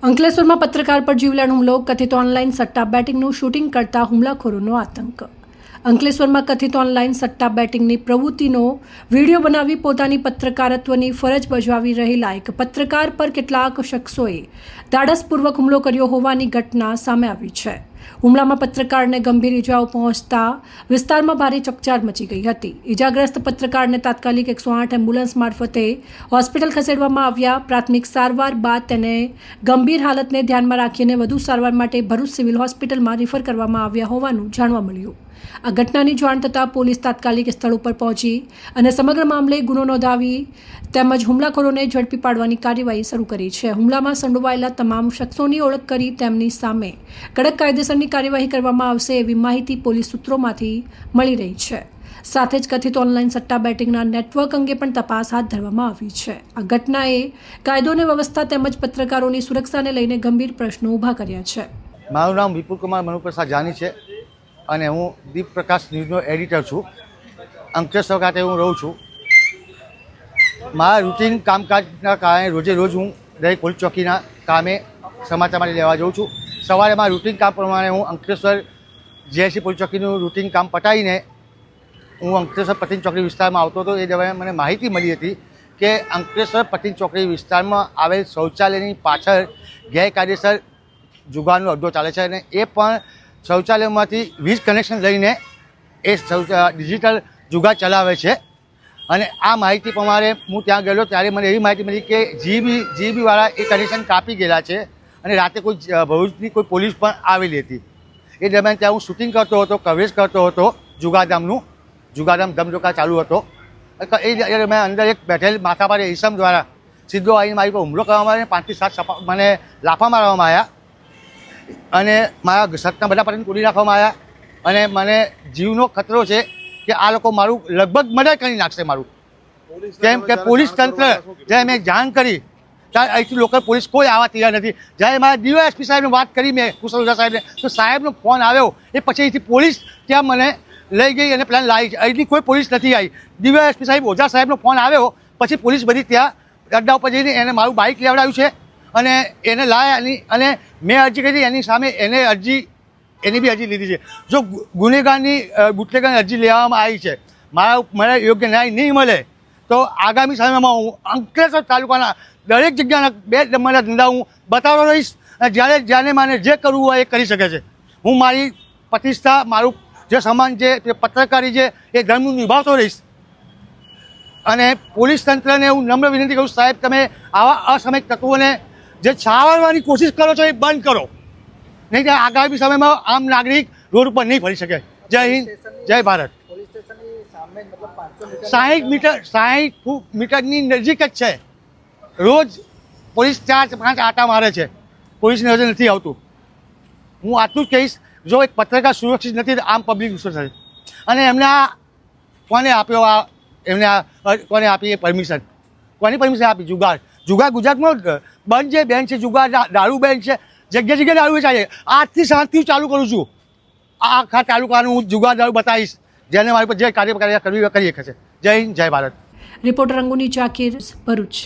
અંકલેશ્વરમાં પત્રકાર પર જીવલેણ હુમલો, કથિત ઓનલાઈન સટ્ટા બેટિંગનું શૂટિંગ કરતા હુમલાખોરોનો આતંક। અંકલેશ્વરમાં કથિત ઓનલાઈન સટ્ટા બેટિંગની પ્રવૃત્તિનો વિડીયો બનાવી પોતાની પત્રકારત્વની ફરજ બજાવી રહેલા એક પત્રકાર પર કેટલાક શખ્સોએ ધાડસપૂર્વક હુમલો કર્યો હોવાની ઘટના સામે આવી છે। હુમલામાં પત્રકારને ગંભીર ઇજાઓ પહોંચતા વિસ્તારમાં ભારે ચકચાર મચી ગઈ હતી। ઇજાગ્રસ્ત પત્રકારને તાત્કાલિક 108 એમ્બ્યુલન્સ મારફતે હોસ્પિટલ ખસેડવામાં આવ્યા। પ્રાથમિક સારવાર બાદ તેને ગંભીર હાલતને ધ્યાનમાં રાખીને વધુ સારવાર માટે ભરૂચ સિવિલ હોસ્પિટલમાં રિફર કરવામાં આવ્યા હોવાનું જાણવા મળ્યું। આ ઘટનાની જાણ થતાં પોલીસ તાત્કાલિક સ્થળ ઉપર પહોંચી અને સમગ્ર મામલે ગુનો નોંધાવી તેમજ હુમલાખોરોને ઝડપી પાડવાની કાર્યવાહી શરૂ કરી છે। હુમલામાં સંડોવાયેલા તમામ શખ્સોની ઓળખ કરી તેમની સામે કડક કાયદેસરની કાર્યવાહી કરવામાં આવશે એવી માહિતી પોલીસ સૂત્રોમાંથી મળી રહી છે। સાથે જ કથિત ઓનલાઈન સટ્ટા બેટિંગના નેટવર્ક અંગે પણ તપાસ હાથ ધરવામાં આવી છે। આ ઘટનાએ કાયદો અને વ્યવસ્થા તેમજ પત્રકારોની સુરક્ષાને લઈને ગંભીર પ્રશ્નો ઊભા કર્યા છે। મારું નામ વિપુલ કુમાર મનુપ્રસાદ જાની છે અને હું દીપ પ્રકાશ ન્યૂઝનો એડિટર છું। અંકલેશ્વર ખાતે હું રહું છું। મારા રૂટીન કામકાજના કારણે રોજે રોજ હું દરેક પોલીસ ચોકીના કામે સમાચાર માટે લેવા જાઉં છું। સવારે મારા રૂટીન કામ પ્રમાણે હું અંકલેશ્વર જીઆઈસી પોલીસ ચોકીનું રૂટીન કામ પતાવીને હું અંકલેશ્વર પતિન ચોકડી વિસ્તારમાં આવતો હતો। એ દરમિયાન મને માહિતી મળી હતી કે અંકલેશ્વર પતિન ચોકડી વિસ્તારમાં આવેલ શૌચાલયની પાછળ ગેરકાયદેસર જુગારનો અડ્ડો ચાલે છે અને એ પણ શૌચાલયમાંથી વીજ કનેક્શન લઈને એ ડિજિટલ જુગાર ચલાવે છે। અને આ માહિતી પ્રમાણે હું ત્યાં ગયેલો ત્યારે મને એવી માહિતી મળી કે જીબીવાળા એ કનેક્શન કાપી ગયેલા છે અને રાતે કોઈ ભરૂચની કોઈ પોલીસ પણ આવેલી હતી। એ દરમિયાન ત્યાં હું શૂટિંગ કરતો હતો, કવરેજ કરતો હતો જુગારધામનું। જુગારધામ ધમધોકા ચાલુ હતો। એ દરમિયાન અંદર એક બેઠેલ માથાભારે ઈસમ દ્વારા સીધો આવીને મારી પર હુમલો કરવામાં આવ્યો। 5 થી 7 મને લાફા મારવામાં આવ્યા અને મારા સટના બધા પતંગ તોડી નાખવામાં આવ્યા અને મને જીવનો ખતરો છે કે આ લોકો મારું લગભગ મર્ડર કરી નાખશે મારું। કેમ કે પોલીસ તંત્ર જ્યારે મેં જાણ કરી ત્યારે અહીંથી લોકલ પોલીસ કોઈ આવવા તૈયાર નથી। જ્યારે મારા ડીવાયએસપી સાહેબને વાત કરી મેં કુશલ ઓઝા સાહેબને તો સાહેબનો ફોન આવ્યો એ પછી અહીંથી પોલીસ ત્યાં મને લઈ ગઈ અને પ્લાન લાવી છે। અહીંથી કોઈ પોલીસ નથી આવી। ડીવાયએસપી સાહેબ ઓઝા સાહેબનો ફોન આવ્યો પછી પોલીસ બધી ત્યાં અડ્ડા ઉપર જઈને એને મારું બાઇક લેવડાવ્યું છે અને એને લાયા અને મેં અરજી કરી એની સામે એની બી અરજી લીધી છે। જો ગુનેગારની બુટલેગારની અરજી લેવામાં આવી છે, મને યોગ્ય ન્યાય નહીં મળે તો આગામી સમયમાં હું અંકલેશ્વર તાલુકાના દરેક જગ્યાના 2 નંબરના ધંધા હું બતાવતો રહીશ અને જ્યારે મને જે કરવું હોય એ કરી શકે છે। હું મારી પ્રતિષ્ઠા, મારું જે સન્માન છે, જે પત્રકારી છે એ ધર્મનું નિભાવતો રહીશ। અને પોલીસ તંત્રને હું નમ્ર વિનંતી કરું, સાહેબ તમે આવા અસામયિક તત્વોને જે છાવરવાની કોશિશ કરો છો એ બંધ કરો, નહીં તો આગામી સમયમાં આમ નાગરિક રોડ ઉપર નહીં ફરી શકે। જય હિન્દ, જય ભારત। 60 મીટરની નજીક જ છે। રોજ પોલીસ 4-5 આટા મારે છે, પોલીસની નજર નથી આવતું। હું આટલું જ કહીશ, જો એક પત્રકાર સુરક્ષિત નથી તો આમ પબ્લિક સુરક્ષિત છે। અને એમને આ કોને આપ્યો, કોને આપી એ પરમિશન, કોની પરમિશન આપી? જુગાર ગુજરાતમાં બંધ છે, બેન છે જુગાર, દારૂ બેન છે, જગ્યા જગ્યાએ દારૂ વેચાય છે। આજથી શાંતિથી ચાલુ કરું છું। આખા તાલુકાનું હું જુગાર દારૂ બતાવીશ, જેને મારી પર જે કાર્ય કરવી કરી શકે છે। જય હિન્દ, જય ભારત। રિપોર્ટર અંગુની ચાકીર, ભરૂચ।